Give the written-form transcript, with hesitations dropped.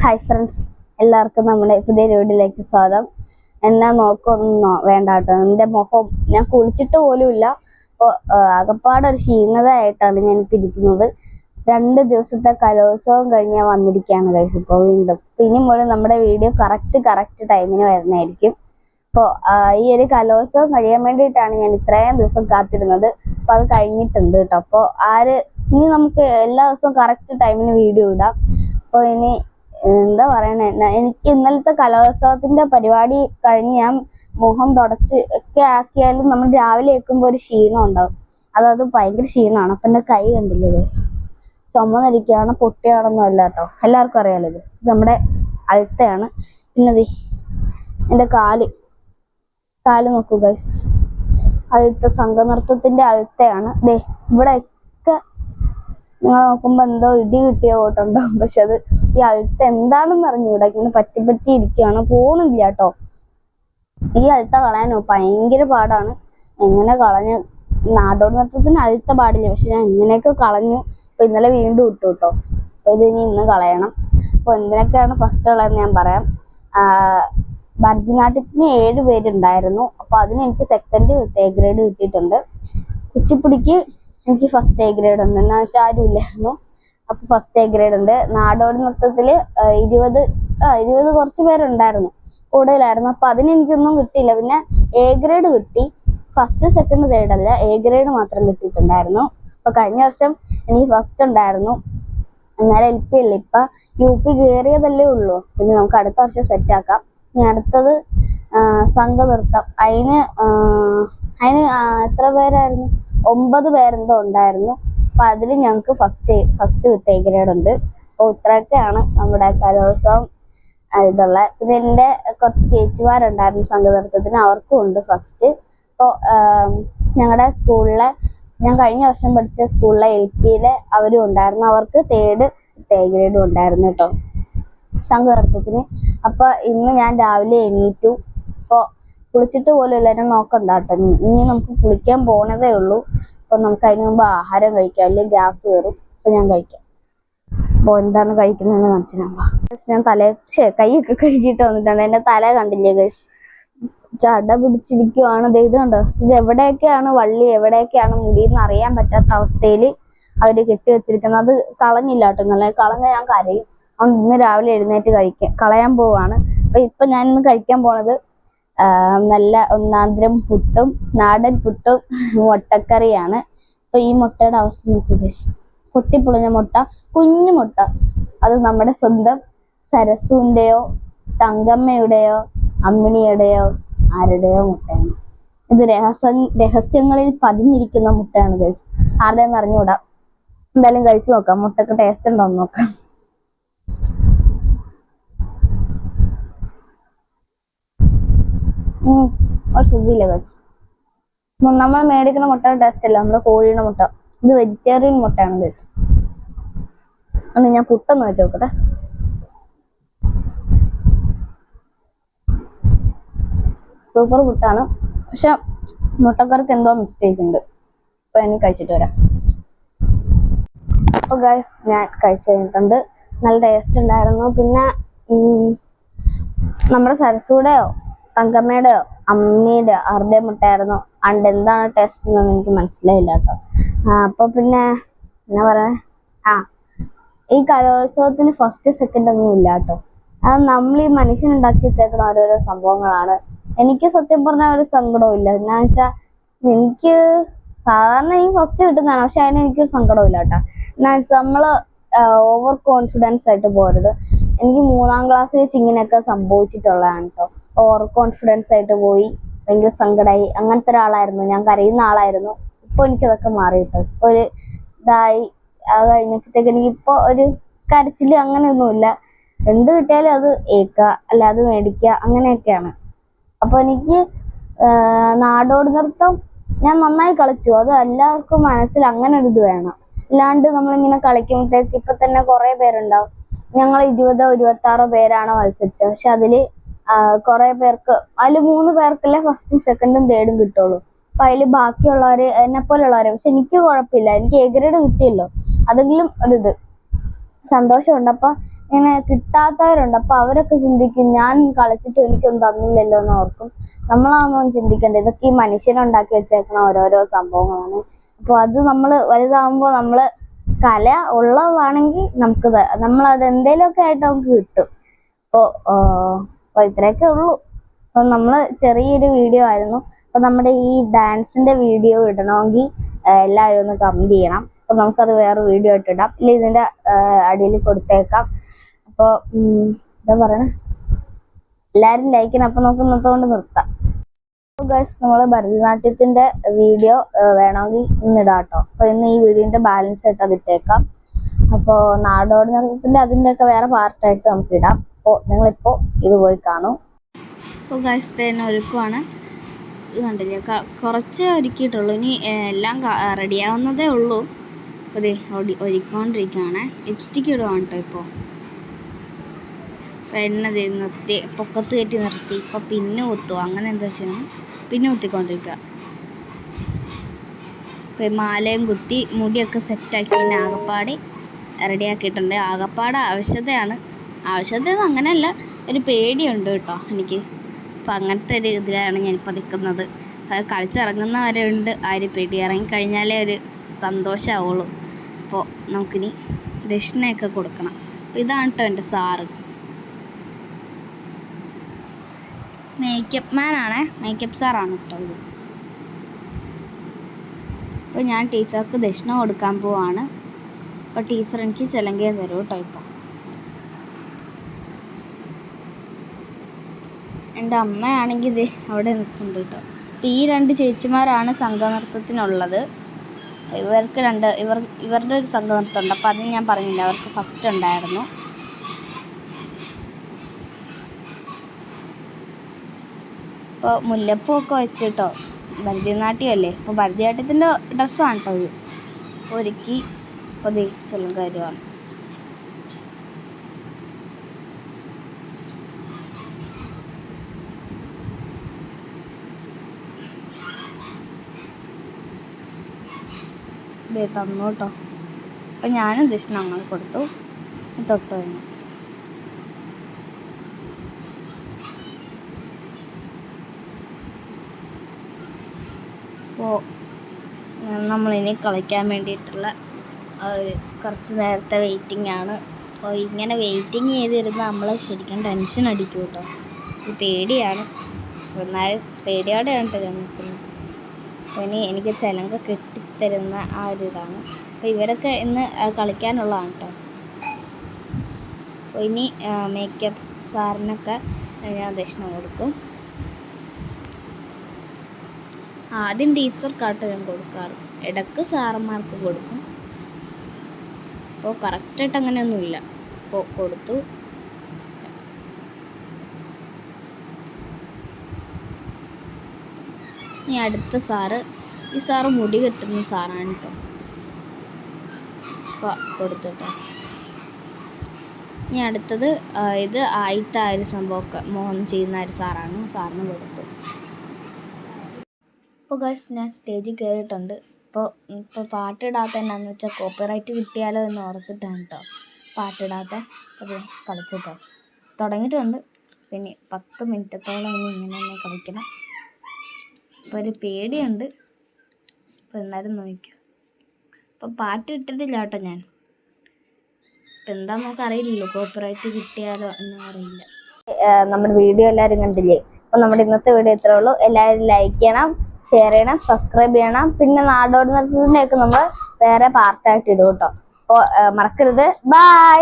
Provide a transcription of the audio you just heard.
Hi friends, എല്ലാവർക്കും നമ്മുടെ പുതിയ വീഡിയോയിലേക്ക് സ്വാഗതം. എന്നാ നോക്കൊന്നും വേണ്ട കേട്ടോ. എൻ്റെ മുഖം ഞാൻ കുളിച്ചിട്ട് പോലും ഇല്ല. അപ്പോൾ ആകപ്പാടൊരു ക്ഷീണതയായിട്ടാണ് ഞാൻ ഇപ്പോൾ ഇരിക്കുന്നത്. 2 ദിവസത്തെ കലോത്സവം കഴിഞ്ഞ് വന്നിരിക്കുകയാണ് ഗൈസ്. ഇപ്പോൾ വീണ്ടും ഇനി മുതൽ നമ്മുടെ വീഡിയോ കറക്റ്റ് ടൈമിന് വരുന്നതായിരിക്കും. അപ്പോൾ ഈ ഒരു കലോത്സവം കഴിയാൻ വേണ്ടിയിട്ടാണ് ഞാൻ ഇത്രയും ദിവസം കാത്തിരുന്നത്. അപ്പോൾ അത് കഴിഞ്ഞിട്ടുണ്ട് കേട്ടോ. അപ്പോൾ ഇനി നമുക്ക് എല്ലാ ദിവസവും കറക്റ്റ് ടൈമിന് വീഡിയോ ഇടാം. അപ്പോൾ ഇനി എന്താ പറയണേ, എനിക്ക് ഇന്നലത്തെ കലോത്സവത്തിന്റെ പരിപാടി കഴിഞ്ഞ് ഞാൻ മുഖം തുടച്ച് ഒക്കെ ആക്കിയാലും നമ്മൾ രാവിലെ വെക്കുമ്പോൾ ഒരു ക്ഷീണം ഉണ്ടാവും. അത് ഭയങ്കര ക്ഷീണമാണ്. അപ്പം എൻ്റെ കൈ കണ്ടില്ലേ ഗൈസ്, ചുമന്നിരിക്കുകയാണ്, പൊട്ടിയാണെന്നും അല്ല കേട്ടോ. എല്ലാവർക്കും അറിയാലോ, ഇത് നമ്മുടെ അഴുത്തയാണ്. പിന്നെ എൻ്റെ കാല് നോക്കൂ ഗൈസ്, അഴുത്ത സംഘനൃത്തത്തിന്റെ അഴുത്തയാണ്. ഇവിടെയൊക്കെ നിങ്ങൾ നോക്കുമ്പോ എന്തോ ഇടി കിട്ടിയ പോട്ടുണ്ടാവും. പക്ഷെ അത് ഈ അഴുത്ത എന്താണെന്ന് അറിഞ്ഞൂടാ, ഇങ്ങനെ പറ്റി ഇരിക്കുകയാണ്, പോണില്ല കേട്ടോ. ഈ അഴുത്ത കളയാനോ ഭയങ്കര പാടാണ്. എങ്ങനെ കളഞ്ഞ നാടോടി നൃത്തത്തിന് അഴുത്ത പാടില്ല, പക്ഷെ ഞാൻ ഇങ്ങനെയൊക്കെ കളഞ്ഞു. അപ്പൊ ഇന്നലെ വീണ്ടും ഇട്ടു കേട്ടോ. അപ്പൊ ഇത് ഇന്ന് കളയണം. അപ്പൊ എന്തിനൊക്കെയാണ് ഫസ്റ്റ് ഉള്ളതെന്ന് ഞാൻ പറയാം. ഭരതനാട്യത്തിന് 7 പേരുണ്ടായിരുന്നു. അപ്പൊ അതിന് എനിക്ക് സെക്കൻഡ് A ഗ്രേഡ് കിട്ടിയിട്ടുണ്ട്. കുച്ചിപ്പുടിക്ക് എനിക്ക് ഫസ്റ്റ് A ഗ്രേഡ് ഉണ്ട്. എന്നാ വെച്ചാൽ ആരും ഇല്ലായിരുന്നു, അപ്പൊ ഫസ്റ്റ് A ഗ്രേഡ് ഉണ്ട്. നാടോടി നൃത്തത്തില് 20 കുറച്ച് പേരുണ്ടായിരുന്നു, കൂടുതലായിരുന്നു. അപ്പൊ അതിന് എനിക്കൊന്നും കിട്ടിയില്ല. പിന്നെ A ഗ്രേഡ് കിട്ടി. ഫസ്റ്റ് സെക്കൻഡ് തേർഡ് അല്ല, A ഗ്രേഡ് മാത്രം കിട്ടിയിട്ടുണ്ടായിരുന്നു. അപ്പൊ കഴിഞ്ഞ വർഷം എനിക്ക് ഫസ്റ്റ് ഉണ്ടായിരുന്നു. എന്നാലും LP അല്ലേ, ഇപ്പൊ UP കയറിയതല്ലേ ഉള്ളൂ. പിന്നെ നമുക്ക് അടുത്ത വർഷം സെറ്റ് ആക്കാം. ഇനി അടുത്തത് സംഘനൃത്തം. അതിന് എത്ര പേരായിരുന്നു, 9 പേരെന്തോ ഉണ്ടായിരുന്നു. അപ്പൊ അതിൽ ഞങ്ങൾക്ക് ഫസ്റ്റ് വിത്ത് A ഗ്രേഡ് ഉണ്ട്. അപ്പോൾ ഇത്രയൊക്കെയാണ് നമ്മുടെ കലോത്സവം ഇതുള്ള. പിന്നെ എൻ്റെ കുറച്ച് ചേച്ചിമാരുണ്ടായിരുന്നു സംഘനൃത്തത്തിന്, അവർക്കും ഉണ്ട് ഫസ്റ്റ്. അപ്പോൾ ഞങ്ങളുടെ സ്കൂളിലെ, ഞാൻ കഴിഞ്ഞ വർഷം പഠിച്ച സ്കൂളിലെ LPയിലെ അവരും ഉണ്ടായിരുന്നു, അവർക്ക് തേർഡ് A ഗ്രേഡും ഉണ്ടായിരുന്നു കേട്ടോ സംഘനൃത്തത്തിന്. അപ്പൊ ഇന്ന് ഞാൻ രാവിലെ എണീറ്റു. അപ്പോൾ കുളിച്ചിട്ട് പോലും എല്ലാവരും നോക്കണ്ട കേട്ടോ. ഇനി നമുക്ക് കുളിക്കാൻ പോണതേ ഉള്ളൂ. അപ്പൊ നമുക്ക് അതിന് മുമ്പ് ആഹാരം കഴിക്കാം, അല്ലെങ്കിൽ ഗ്യാസ് കയറും. അപ്പൊ ഞാൻ കഴിക്കാം. അപ്പോൾ എന്താണ് കഴിക്കുന്നതെന്ന് കാണിച്ചു ഞാൻ കൈയൊക്കെ കഴുകിയിട്ട് വന്നിട്ടുണ്ട്. എൻ്റെ തല കണ്ടില്ലേ ഗൈസ്, ചട പിടിച്ചിരിക്കുവാണ്. ഇത് കണ്ടോ, ഇത് എവിടെയൊക്കെയാണ് വള്ളി എവിടെയൊക്കെയാണ് മുടി എന്ന് അറിയാൻ പറ്റാത്ത അവസ്ഥയിൽ അവര് കെട്ടി വെച്ചിരിക്കുന്നത്. അത് കളഞ്ഞില്ല കേട്ടോ. ഇന്നലെ കളഞ്ഞ ഞാൻ കരയും. അതുകൊണ്ട് ഇന്ന് രാവിലെ എഴുന്നേറ്റ് കളയാൻ പോവാണ്. അപ്പൊ ഇപ്പൊ ഞാൻ ഇന്ന് കഴിക്കാൻ പോണത് നല്ല ഒന്നാന്തരം പുട്ടും നാടൻ പുട്ടും മുട്ടക്കറിയാണ്. അപ്പൊ ഈ മുട്ടയുടെ അവസ്ഥ നോക്കുക, പൊട്ടിപ്പൊളിഞ്ഞ മുട്ട, കുഞ്ഞു മുട്ട. അത് നമ്മുടെ സ്വന്തം സരസുവിന്റെയോ തങ്കമ്മയുടെയോ അമ്മിണിയുടെയോ ആരുടെയോ മുട്ടയാണ്. ഇത് രഹസ്യങ്ങളിൽ പതിഞ്ഞിരിക്കുന്ന മുട്ടയാണ് ഗൈസ്. ആരുടെയെന്ന് അറിഞ്ഞുകൂടാ. എന്തായാലും കഴിച്ചു നോക്കാം, മുട്ടക്ക് ടേസ്റ്റ് ഉണ്ടോ എന്ന് നോക്കാം. സുഖില്ല ഗൈസ്, നമ്മൾ മേടിക്കുന്ന മുട്ടയുടെ ടേസ്റ്റ് അല്ല, നമ്മുടെ കോഴിയുടെ മുട്ട. ഇത് വെജിറ്റേറിയൻ മുട്ടയാണ് ഗൈസ്. അന്ന് ഞാൻ പുട്ടൊന്ന് വെച്ച് നോക്കട്ടെ. സൂപ്പർ പുട്ടാണ്, പക്ഷെ മുട്ടക്കറിക്ക് എന്തോ മിസ്റ്റേക്ക് ഉണ്ട്. അപ്പൊ എനിക്ക് കഴിച്ചിട്ട് വരാം. അപ്പൊ ഗൈസ് ഞാൻ കഴിച്ചു കഴിഞ്ഞിട്ടുണ്ട്. നല്ല ടേസ്റ്റ് ഉണ്ടായിരുന്നു. പിന്നെ നമ്മുടെ സരസുടെയോ തങ്കമ്മയുടെയോ അമ്മയുടെയോ ആരുടെയോ മുട്ടയായിരുന്നു. എന്താണ് ടേസ്റ്റ് എന്നൊന്നും എനിക്ക് മനസ്സിലായില്ല കേട്ടോ. അപ്പൊ പിന്നെ എന്നാ പറയാ, ഈ കലോത്സവത്തിന് ഫസ്റ്റ് സെക്കൻഡ് ഒന്നും ഇല്ല കേട്ടോ. അത് നമ്മൾ ഈ മനുഷ്യനുണ്ടാക്കി വെച്ചേക്കുന്ന ഓരോരോ സംഭവങ്ങളാണ്. എനിക്ക് സത്യം പറഞ്ഞാൽ ഒരു സങ്കടവും ഇല്ല. എന്നാന്ന് വെച്ചാൽ എനിക്ക് സാധാരണ ഈ ഫസ്റ്റ് കിട്ടുന്നതാണ്, പക്ഷെ അതിന് എനിക്കൊരു സങ്കടവും ഇല്ല കേട്ടോ. എന്നാ വെച്ചാൽ നമ്മള് ഓവർ കോൺഫിഡൻസ് ആയിട്ട് പോരുത്. എനിക്ക് 3ാം ക്ലാസ് വെച്ച് ഇങ്ങനെയൊക്കെ സംഭവിച്ചിട്ടുള്ളതാണ് കേട്ടോ. ഓവർ കോൺഫിഡൻസ് ആയിട്ട് പോയി ഭയങ്കര സങ്കടമായി. അങ്ങനത്തെ ഒരാളായിരുന്നു ഞാൻ, കരയുന്ന ആളായിരുന്നു. ഇപ്പൊ എനിക്കതൊക്കെ മാറിയിട്ടോ. ഇപ്പൊ ഒരു ഇതായി. കഴിഞ്ഞപ്പോഴത്തേക്ക് എനിക്കിപ്പോ ഒരു കരച്ചില് അങ്ങനെയൊന്നുമില്ല. എന്ത് കിട്ടിയാലും അത് അല്ല അത് മേടിക്കുക, അങ്ങനെയൊക്കെയാണ്. അപ്പൊ എനിക്ക് നാടോടി നൃത്തം ഞാൻ നന്നായി കളിച്ചു. അത് എല്ലാവർക്കും മനസ്സിൽ അങ്ങനെ ഒരു ഇത് വേണം. അല്ലാണ്ട് നമ്മളിങ്ങനെ കളിക്കുമ്പോഴത്തേക്ക് ഇപ്പൊ തന്നെ കുറെ പേരുണ്ടാവും. ഞങ്ങൾ 20-26 പേരാണ് മത്സരിച്ചത്. പക്ഷെ അതില് കുറെ പേർക്ക്, അതിൽ 3 പേർക്കല്ലേ ഫസ്റ്റും സെക്കൻഡും തേർഡും കിട്ടുള്ളൂ. അപ്പൊ അതില് ബാക്കിയുള്ളവര് എന്നെ പോലുള്ളവര്. പക്ഷെ എനിക്ക് കുഴപ്പമില്ല, എനിക്ക് A ഗ്രേഡ് കിട്ടിയല്ലോ, അതെങ്കിലും ഒരിത്. സന്തോഷമുണ്ട്. അപ്പൊ ഇങ്ങനെ കിട്ടാത്തവരുണ്ട്, അപ്പൊ അവരൊക്കെ ചിന്തിക്കും ഞാൻ കളിച്ചിട്ട് എനിക്കൊന്നും തന്നില്ലല്ലോ എന്ന് ഓർക്കും. നമ്മളതൊന്നും ചിന്തിക്കണ്ട, ഇതൊക്കെ ഈ മനുഷ്യനുണ്ടാക്കി വെച്ചേക്കണ ഓരോരോ സംഭവങ്ങളാണ്. അപ്പൊ അത് നമ്മൾ വലുതാകുമ്പോൾ നമ്മള് കല ഉള്ളതാണെങ്കിൽ നമുക്ക് നമ്മളത് എന്തേലുമൊക്കെ ആയിട്ട് നമുക്ക് കിട്ടും. അപ്പൊ ഇത്രയൊക്കെ ഉള്ളൂ. അപ്പൊ നമ്മള് ചെറിയൊരു വീഡിയോ ആയിരുന്നു. അപ്പൊ നമ്മുടെ ഈ ഡാൻസിന്റെ വീഡിയോ ഇടണമെങ്കിൽ എല്ലാവരും ഒന്ന് കമന്റ് ചെയ്യണം. അപ്പൊ നമുക്കത് വേറെ വീഡിയോ ആയിട്ട് ഇടാം, ഇല്ല ഇതിന്റെ അടിയിൽ കൊടുത്തേക്കാം. അപ്പൊ എന്താ പറയണേ, എല്ലാരും ലൈക്ക് ചെയ്യണം. അപ്പൊ നമുക്ക് ഇന്നത്തോണ്ട് നിർത്താം. ഗൈസ്, നമ്മള് ഭരതനാട്യത്തിന്റെ വീഡിയോ വേണമെങ്കിൽ ഇന്ന് ഇടാം കേട്ടോ. അപ്പൊ ഇന്ന് ഈ വീഡിയോന്റെ ബാലൻസ് ആയിട്ട് അത് ഇട്ടേക്കാം. അപ്പോ നാടോടി നൃത്തത്തിന്റെ അതിന്റെ ഒക്കെ വേറെ പാർട്ടായിട്ട് നമുക്ക് ഇടാം. അപ്പോൾ നിങ്ങളിപ്പോ ഇത് പോയി കാണൂ. അപ്പോൾ ഗൈസ് തന്നെ ഒരുക്കുവാണ്. ഇത് കണ്ടില്ലേ, കുറച്ചേ ഒരുക്കിയിട്ടുള്ളൂ, ഇനി എല്ലാം റെഡിയാവുന്നതേ ഉള്ളൂ. അപ്പോൾ ഇത് ഒരുക്കൊണ്ടിരിക്കുകയാണ്. ലിപ്സ്റ്റിക്ക് ഇടുവാണ് കേട്ടോ ഇപ്പോൾ. അപ്പോൾ എണ്ണ നിർത്തി പൊക്കത്ത് കയറ്റി നിർത്തി. ഇപ്പം പിന്നെ കുത്തുക, അങ്ങനെ എന്താ ചെയ്യണം, പിന്നെ കുത്തിക്കൊണ്ടിരിക്കുക. ഇപ്പം മാലയും കുത്തി മുടിയൊക്കെ സെറ്റാക്കി ആകപ്പാടി റെഡിയാക്കിയിട്ടുണ്ട്. ആകപ്പാട് ആവശ്യത അങ്ങനെയല്ല, ഒരു പേടിയുണ്ട് കേട്ടോ എനിക്ക്. അപ്പം അങ്ങനത്തെ ഒരു ഇതിലാണ് ഞാനിപ്പോൾ നിൽക്കുന്നത്. അത് കളിച്ചിറങ്ങുന്നവരുണ്ട് ആ ഒരു പേടി, ഇറങ്ങിക്കഴിഞ്ഞാലേ ഒരു സന്തോഷമാവുള്ളൂ. അപ്പോൾ നമുക്കിനി ദക്ഷിണയൊക്കെ കൊടുക്കണം. അപ്പോൾ ഇതാണ് കേട്ടോ എൻ്റെ സാറ്, മേക്കപ്പ് സാറാണ് കേട്ടോ ഇത്. അപ്പോൾ ഞാൻ ടീച്ചർക്ക് ദക്ഷിണ കൊടുക്കാൻ പോവാണ്. അപ്പോൾ ടീച്ചർ എനിക്ക് ചിലങ്കയും തരും കേട്ടോ. ഇപ്പോൾ എൻ്റെ അമ്മയാണെങ്കിൽ ഇത് അവിടെ നിൽക്കുന്നുണ്ട് കേട്ടോ. അപ്പോൾ ഈ 2 ചേച്ചിമാരാണ് സംഘനൃത്തത്തിനുള്ളത്. ഇവരുടെ ഒരു സംഘനൃത്തമുണ്ട്. അപ്പോൾ അത് ഞാൻ പറഞ്ഞില്ല, അവർക്ക് ഫസ്റ്റ് ഉണ്ടായിരുന്നു. ഇപ്പോൾ മുല്ലപ്പൂവൊക്കെ വെച്ചിട്ടോ, ഭരതനാട്യമല്ലേ, ഇപ്പോൾ ഭരതനാട്യത്തിൻ്റെ ഡ്രസ്സാണ് കേട്ടോ ഇത്. അപ്പോൾ ഒരുക്കി ഇപ്പോൾ ദേ ചെല്ലും കാര്യമാണ്. ഇതേ തന്നു കേട്ടോ. അപ്പം ഞാനും ദക്ഷിണ അങ്ങനെ കൊടുത്തു, തൊട്ട് കഴിഞ്ഞു. അപ്പോൾ നമ്മളിനി കളിക്കാൻ വേണ്ടിയിട്ടുള്ള കുറച്ച് നേരത്തെ വെയിറ്റിംഗ് ആണ്. അപ്പോൾ ഇങ്ങനെ വെയിറ്റിംഗ് ചെയ്തിരുന്ന് നമ്മൾ ശരിക്കും ടെൻഷൻ അടിക്കും കേട്ടോ. ഇത് പേടിയാണ്, എന്നാലും പേടിയോടെയാണ് കേട്ടോ ഞാൻ നിൽക്കുന്നത്. അപ്പോൾ ഇനി എനിക്ക് ചിലങ്ക കെട്ടിത്തരുന്ന ആ ഒരു ഇതാണ്. അപ്പോൾ ഇവരൊക്കെ ഇന്ന് കളിക്കാനുള്ളതാണ് കേട്ടോ. അപ്പോൾ ഇനി മേക്കപ്പ് സാറിനൊക്കെ ഞാൻ ദക്ഷിണ കൊടുക്കും. ആദ്യം ടീച്ചർക്കാട്ടോ ഞാൻ കൊടുക്കാറ്, ഇടയ്ക്ക് സാറന്മാർക്ക് കൊടുക്കും. അപ്പോൾ കറക്റ്റായിട്ട് അങ്ങനെയൊന്നുമില്ല. അപ്പോൾ കൊടുത്തു. ഇനി അടുത്ത സാറ്, ഈ സാറ് മുടി കെട്ടുന്ന സാറാണ് കേട്ടോ. അപ്പോൾ കൊടുത്തുട്ടോ. ഇനി അടുത്തത് ഇത് ആദ്യത്തെ ആ ഒരു സംഭവമൊക്കെ മോഹൻ ചെയ്യുന്ന ഒരു സാറാണ്, സാറിന് കൊടുത്തു. അപ്പോൾ ഗൈസ്, ഞാൻ സ്റ്റേജിൽ കയറിയിട്ടുണ്ട്. ഇപ്പോൾ പാട്ടിടാത്ത എന്നാന്ന് വെച്ചാൽ കോപ്പിറൈറ്റ് കിട്ടിയാലോ എന്ന് ഓർത്തിട്ടാണ് കേട്ടോ പാട്ടിടാത്ത. അപ്പോൾ കളിച്ചിട്ടോ തുടങ്ങിയിട്ടുണ്ട്. പിന്നെ 10 മിനിറ്റത്തോളം ഇനി ഇങ്ങനെ തന്നെ കളിക്കണം. അപ്പോൾ ഒരു പേടിയുണ്ട്. അപ്പോൾ എന്നാലും നോക്കിക്കോ. അപ്പോൾ പാട്ട് ഇട്ടിട്ടില്ല കേട്ടോ ഞാൻ. ഇപ്പം എന്താ നമുക്ക് അറിയില്ലല്ലോ, കോപ്പിറൈറ്റ് കിട്ടിയാലോ എന്ന് അറിയില്ല. നമ്മുടെ വീഡിയോ എല്ലാവരും കണ്ടില്ലേ? അപ്പോൾ നമ്മുടെ ഇന്നത്തെ വീഡിയോ ഇത്രേ ഉള്ളൂ. എല്ലാവരും ലൈക്ക് ചെയ്യണം, ഷെയർ ചെയ്യണം, സബ്സ്ക്രൈബ് ചെയ്യണം. പിന്നെ നാടോടി നൃത്തത്തിൻ്റെയൊക്കെ നമ്മൾ വേറെ പാർട്ടായിട്ട് ഇടും കേട്ടോ. അപ്പോൾ മറക്കരുത്. ബൈ.